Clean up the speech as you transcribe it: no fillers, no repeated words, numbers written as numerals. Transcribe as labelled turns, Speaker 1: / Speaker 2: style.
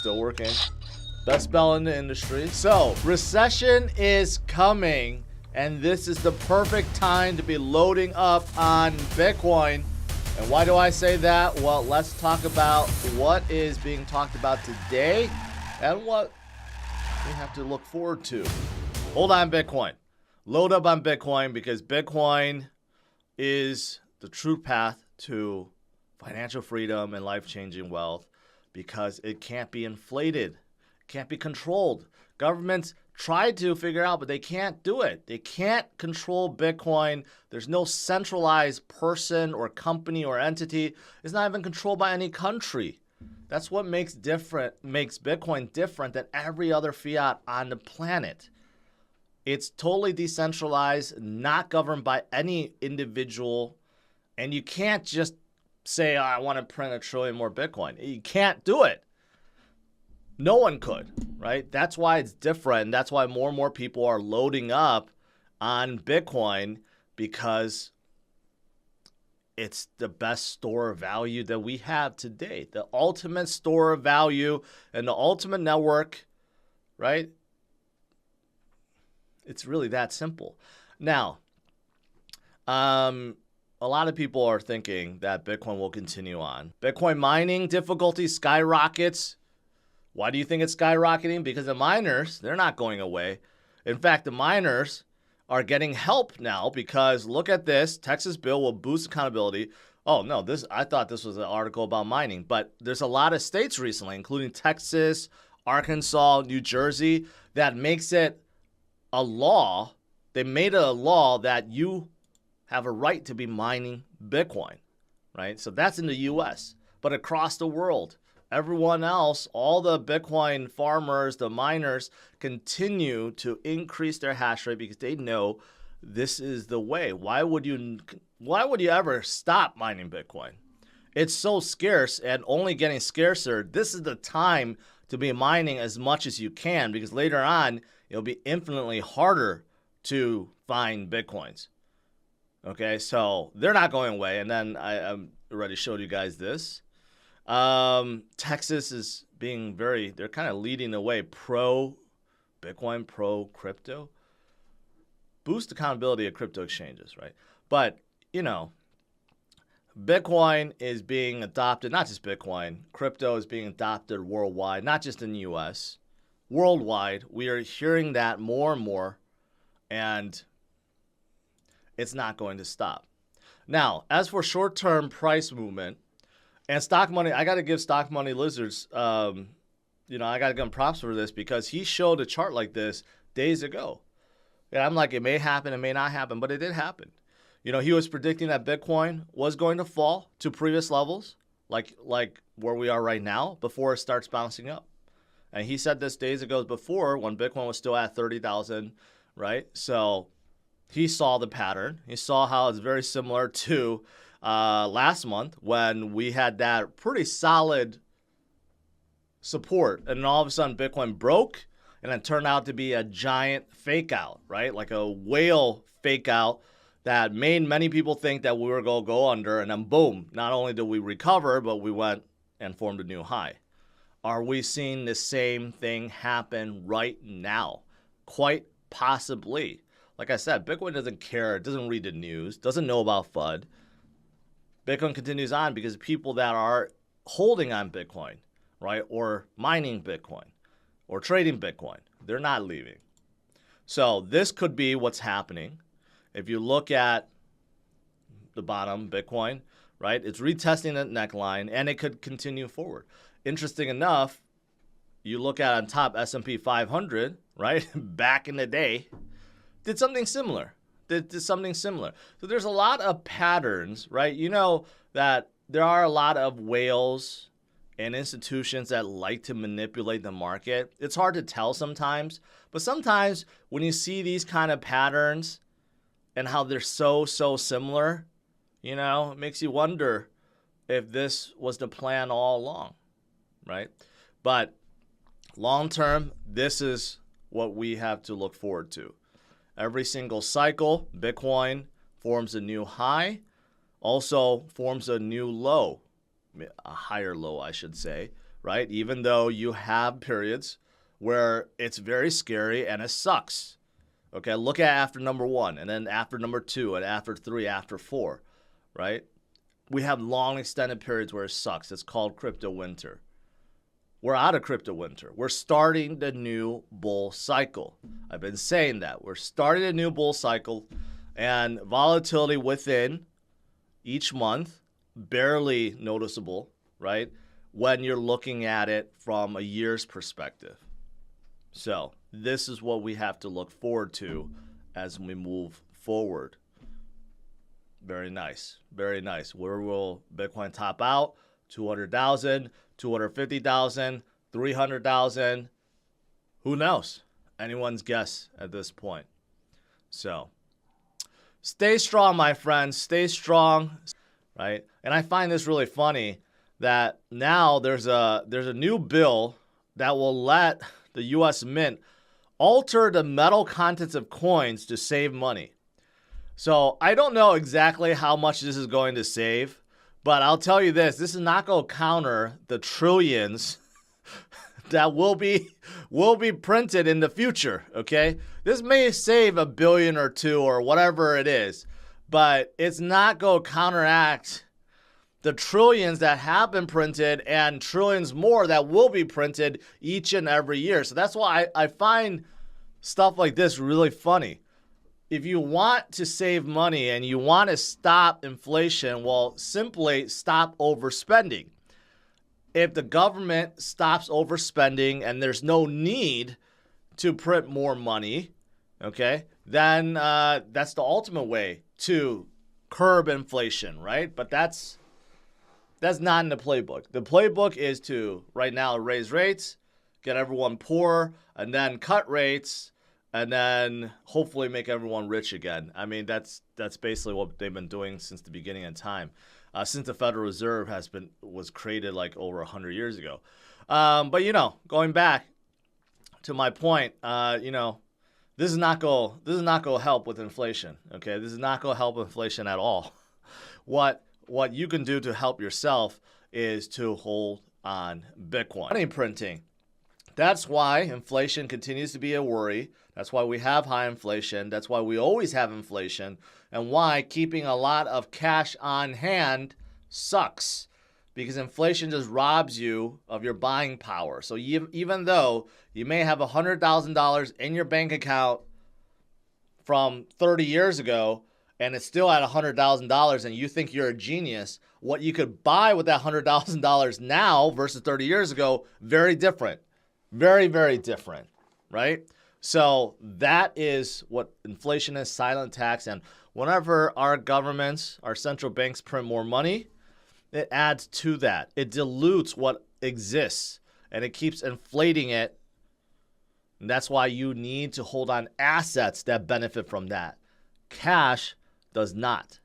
Speaker 1: still working. Best spell in the industry. So, recession is coming, and this is the perfect time to be loading up on Bitcoin. And why do I say that? Well, let's talk about what is being talked about today and what we have to look forward to. Hold on, Bitcoin. Load up on Bitcoin, because Bitcoin is the true path to financial freedom and life-changing wealth, because it can't be inflated, can't be controlled. Governments try to figure out, but they can't do it. They can't control Bitcoin. There's no centralized person or company or entity. It's not even controlled by any country. That's what makes Bitcoin different than every other fiat on the planet. It's totally decentralized, not governed by any individual, and you can't just say, oh, I want to print 1 trillion more Bitcoin. You can't do it. No one could, right? That's why it's different. That's why more and more people are loading up on Bitcoin, because it's the best store of value that we have today. The ultimate store of value and the ultimate network, right? It's really that simple. Now, a lot of people are thinking that Bitcoin will continue on. Bitcoin mining difficulty skyrockets. Why do you think it's skyrocketing? Because the miners, they're not going away. In fact, the miners are getting help now, because look at this. Texas bill will boost accountability. Oh, no, I thought this was an article about mining. But there's a lot of states recently, including Texas, Arkansas, New Jersey, that makes it a law. They made it a law that you have a right to be mining Bitcoin, right? So that's in the U.S. But across the world, everyone else, all the Bitcoin farmers, the miners, continue to increase their hash rate because they know this is the way. Why would you ever stop mining Bitcoin? It's so scarce and only getting scarcer. This is the time to be mining as much as you can, because later on, it'll be infinitely harder to find Bitcoins. Okay, so they're not going away. And then I already showed you guys this. Texas is being they're kind of leading the way, pro-Bitcoin, pro-crypto. Boost accountability of crypto exchanges, right? But, Bitcoin is being adopted, not just Bitcoin, crypto is being adopted worldwide, not just in the US. Worldwide, we are hearing that more and more, and it's not going to stop. Now, as for short-term price movement and stock money, I got to give Stock Money Lizards, I got to give him props for this, because he showed a chart like this days ago. And I'm like, it may happen, it may not happen, but it did happen. He was predicting that Bitcoin was going to fall to previous levels, like where we are right now, before it starts bouncing up. And he said this days ago before, when Bitcoin was still at 30,000, right? So he saw the pattern. He saw how it's very similar to last month, when we had that pretty solid support. And then all of a sudden, Bitcoin broke, and it turned out to be a giant fake out, right? Like a whale fake out that made many people think that we were going to go under. And then boom, not only did we recover, but we went and formed a new high. Are we seeing the same thing happen right now? Quite possibly. Like I said, Bitcoin doesn't care. It doesn't read the news. Doesn't know about FUD. Bitcoin continues on because people that are holding on Bitcoin, right, or mining Bitcoin, or trading Bitcoin, they're not leaving. So this could be what's happening. If you look at the bottom, Bitcoin, right, it's retesting that neckline, and it could continue forward. Interesting enough, you look at on top S&P 500, right, back in the day, did something similar. So there's a lot of patterns, right? You know that there are a lot of whales and institutions that like to manipulate the market. It's hard to tell sometimes, but sometimes when you see these kind of patterns and how they're so similar, it makes you wonder if this was the plan all along, right? But long term, this is what we have to look forward to. Every single cycle, Bitcoin forms a new high, also forms a new low, a higher low, I should say, right? Even though you have periods where it's very scary and it sucks. Okay, look at after number 1, and then after number 2, and after 3, after 4, right? We have long extended periods where it sucks. It's called crypto winter. We're out of crypto winter. We're starting the new bull cycle. I've been saying that. We're starting a new bull cycle, and volatility within each month, barely noticeable, right? When you're looking at it from a year's perspective. So this is what we have to look forward to as we move forward. Very nice. Very nice. Where will Bitcoin top out? 200,000, 250,000, 300,000. Who knows? Anyone's guess at this point. So stay strong, my friends. Stay strong, right? And I find this really funny that now there's a new bill that will let the U.S. Mint alter the metal contents of coins to save money. So I don't know exactly how much this is going to save, but I'll tell you this is not going to counter the trillions that will be printed in the future, okay? This may save $1 billion or $2 billion or whatever it is, but it's not going to counteract the trillions that have been printed and trillions more that will be printed each and every year. So that's why I find stuff like this really funny. If you want to save money and you want to stop inflation, well, simply stop overspending. If the government stops overspending and there's no need to print more money, okay, then that's the ultimate way to curb inflation, right? But that's not in the playbook. The playbook is to, right now, raise rates, get everyone poor, and then cut rates, and then hopefully make everyone rich again. I mean, that's basically what they've been doing since the beginning of time, since the Federal Reserve was created like over 100 years ago. But going back to my point, this is not going to help with inflation. Okay, this is not going to help with inflation at all. What you can do to help yourself is to hold on Bitcoin. Money printing. That's why inflation continues to be a worry. That's why we have high inflation. That's why we always have inflation. And why keeping a lot of cash on hand sucks. Because inflation just robs you of your buying power. So even though you may have $100,000 in your bank account from 30 years ago, and it's still at $100,000 and you think you're a genius, what you could buy with that $100,000 now versus 30 years ago, very different. Very, very different, right? So that is what inflation is, silent tax. And whenever our governments, our central banks print more money, it adds to that. It dilutes what exists and it keeps inflating it. And that's why you need to hold on assets that benefit from that. Cash does not.